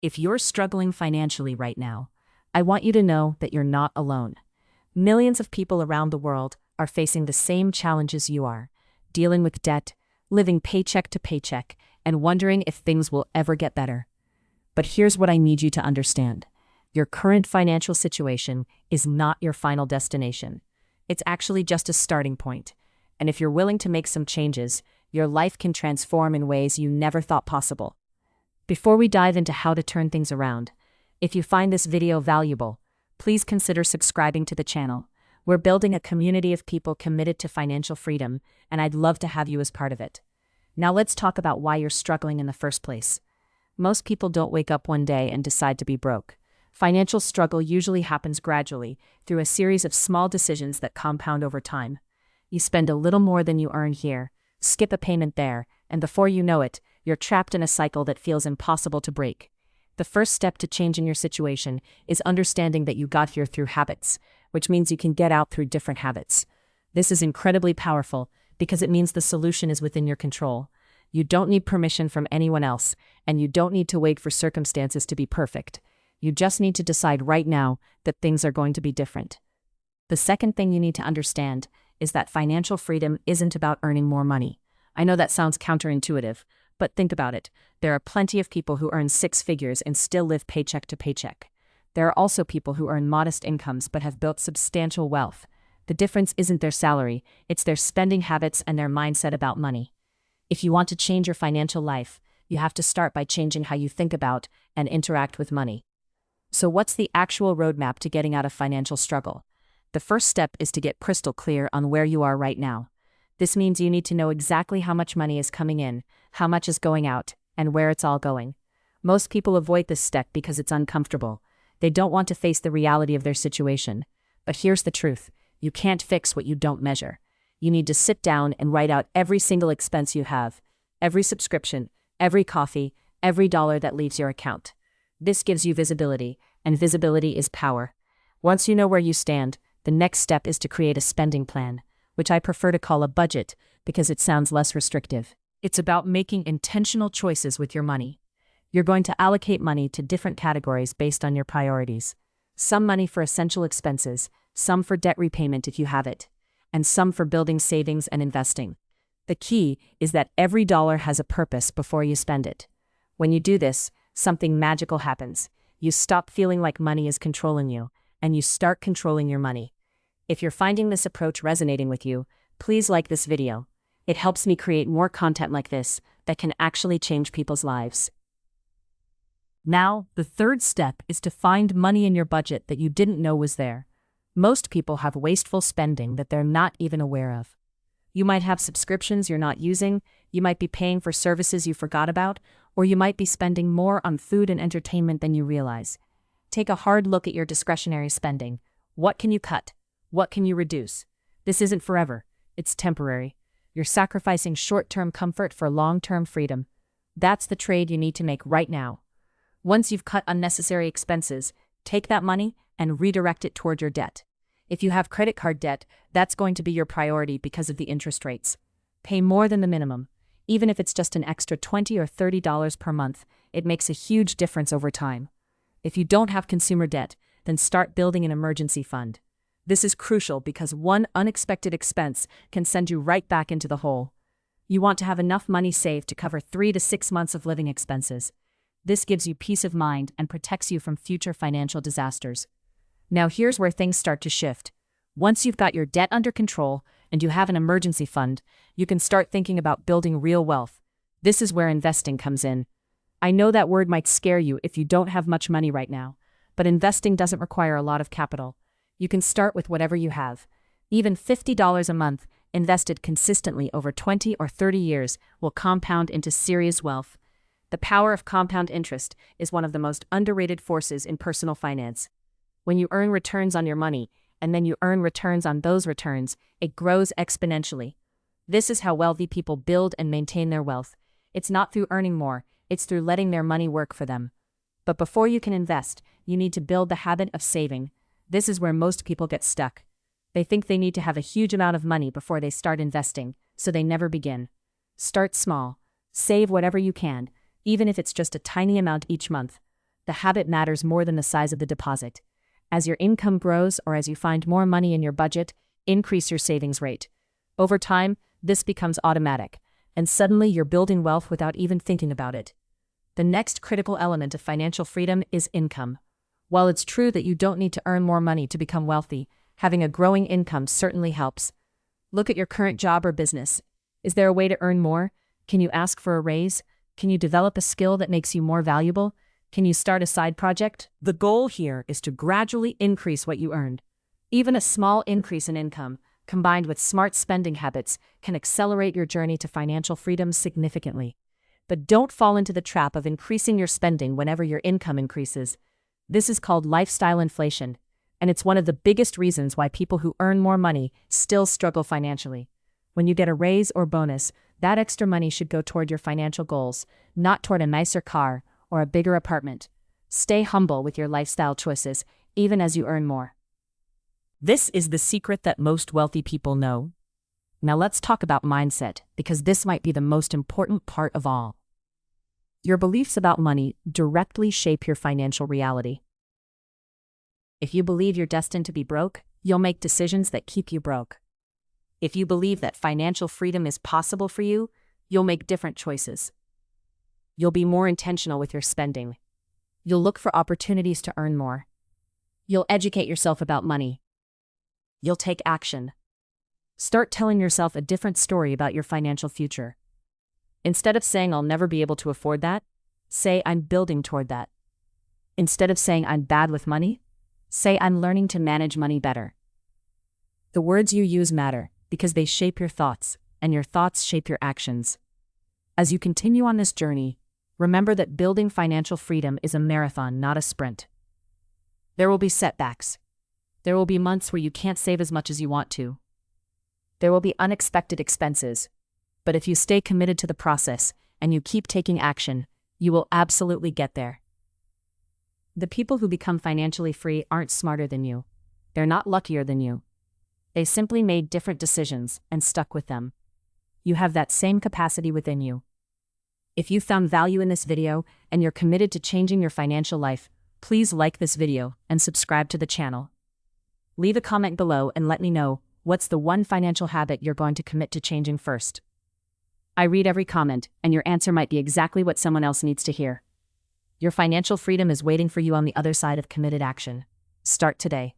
If you're struggling financially right now, I want you to know that you're not alone. Millions of people around the world are facing the same challenges you are, dealing with debt, living paycheck to paycheck, and wondering if things will ever get better. But here's what I need you to understand. Your current financial situation is not your final destination. It's actually just a starting point. And if you're willing to make some changes, your life can transform in ways you never thought possible. Before we dive into how to turn things around, if you find this video valuable, please consider subscribing to the channel. We're building a community of people committed to financial freedom, and I'd love to have you as part of it. Now let's talk about why you're struggling in the first place. Most people don't wake up one day and decide to be broke. Financial struggle usually happens gradually, through a series of small decisions that compound over time. You spend a little more than you earn here, skip a payment there, and before you know it, you're trapped in a cycle that feels impossible to break. The first step to changing your situation is understanding that you got here through habits, which means you can get out through different habits. This is incredibly powerful because it means the solution is within your control. You don't need permission from anyone else, and you don't need to wait for circumstances to be perfect. You just need to decide right now that things are going to be different. The second thing you need to understand is that financial freedom isn't about earning more money. I know that sounds counterintuitive, but think about it. There are plenty of people who earn six figures and still live paycheck to paycheck. There are also people who earn modest incomes but have built substantial wealth. The difference isn't their salary, it's their spending habits and their mindset about money. If you want to change your financial life, you have to start by changing how you think about and interact with money. So what's the actual roadmap to getting out of financial struggle? The first step is to get crystal clear on where you are right now. This means you need to know exactly how much money is coming in, how much is going out, and where it's all going. Most people avoid this step because it's uncomfortable. They don't want to face the reality of their situation. But here's the truth. You can't fix what you don't measure. You need to sit down and write out every single expense you have, every subscription, every coffee, every dollar that leaves your account. This gives you visibility, and visibility is power. Once you know where you stand, the next step is to create a spending plan, which I prefer to call a budget because it sounds less restrictive. It's about making intentional choices with your money. You're going to allocate money to different categories based on your priorities. Some money for essential expenses, some for debt repayment if you have it, and some for building savings and investing. The key is that every dollar has a purpose before you spend it. When you do this, something magical happens. You stop feeling like money is controlling you, and you start controlling your money. If you're finding this approach resonating with you, please like this video. It helps me create more content like this that can actually change people's lives. Now, the third step is to find money in your budget that you didn't know was there. Most people have wasteful spending that they're not even aware of. You might have subscriptions you're not using, you might be paying for services you forgot about, or you might be spending more on food and entertainment than you realize. Take a hard look at your discretionary spending. What can you cut? What can you reduce? This isn't forever. It's temporary. You're sacrificing short-term comfort for long-term freedom. That's the trade you need to make right now. Once you've cut unnecessary expenses, take that money and redirect it toward your debt. If you have credit card debt, that's going to be your priority because of the interest rates. Pay more than the minimum. Even if it's just an extra $20 or $30 per month, it makes a huge difference over time. If you don't have consumer debt, then start building an emergency fund. This is crucial because one unexpected expense can send you right back into the hole. You want to have enough money saved to cover 3 to 6 months of living expenses. This gives you peace of mind and protects you from future financial disasters. Now here's where things start to shift. Once you've got your debt under control and you have an emergency fund, you can start thinking about building real wealth. This is where investing comes in. I know that word might scare you if you don't have much money right now, but investing doesn't require a lot of capital. You can start with whatever you have. Even $50 a month, invested consistently over 20 or 30 years, will compound into serious wealth. The power of compound interest is one of the most underrated forces in personal finance. When you earn returns on your money, and then you earn returns on those returns, it grows exponentially. This is how wealthy people build and maintain their wealth. It's not through earning more, it's through letting their money work for them. But before you can invest, you need to build the habit of saving. This is where most people get stuck. They think they need to have a huge amount of money before they start investing, so they never begin. Start small. Save whatever you can, even if it's just a tiny amount each month. the habit matters more than the size of the deposit. As your income grows or as you find more money in your budget, increase your savings rate. Over time, this becomes automatic, and suddenly you're building wealth without even thinking about it. The next critical element of financial freedom is income. While it's true that you don't need to earn more money to become wealthy, having a growing income certainly helps. Look at your current job or business. Is there a way to earn more? Can you ask for a raise? Can you develop a skill that makes you more valuable? Can you start a side project? The goal here is to gradually increase what you earned. Even a small increase in income, combined with smart spending habits, can accelerate your journey to financial freedom significantly. But don't fall into the trap of increasing your spending whenever your income increases. This is called lifestyle inflation, and it's one of the biggest reasons why people who earn more money still struggle financially. When you get a raise or bonus, that extra money should go toward your financial goals, not toward a nicer car or a bigger apartment. Stay humble with your lifestyle choices, even as you earn more. This is the secret that most wealthy people know. Now let's talk about mindset, because this might be the most important part of all. Your beliefs about money directly shape your financial reality. If you believe you're destined to be broke, you'll make decisions that keep you broke. If you believe that financial freedom is possible for you, you'll make different choices. You'll be more intentional with your spending. You'll look for opportunities to earn more. You'll educate yourself about money. You'll take action. Start telling yourself a different story about your financial future. Instead of saying I'll never be able to afford that, say I'm building toward that. Instead of saying I'm bad with money, say I'm learning to manage money better. The words you use matter because they shape your thoughts, and your thoughts shape your actions. As you continue on this journey, remember that building financial freedom is a marathon, not a sprint. There will be setbacks. There will be months where you can't save as much as you want to. There will be unexpected expenses. But if you stay committed to the process and you keep taking action, you will absolutely get there. The people who become financially free aren't smarter than you. They're not luckier than you. They simply made different decisions and stuck with them. You have that same capacity within you. If you found value in this video and you're committed to changing your financial life, please like this video and subscribe to the channel. Leave a comment below and let me know what's the one financial habit you're going to commit to changing first. I read every comment, and your answer might be exactly what someone else needs to hear. Your financial freedom is waiting for you on the other side of committed action. Start today.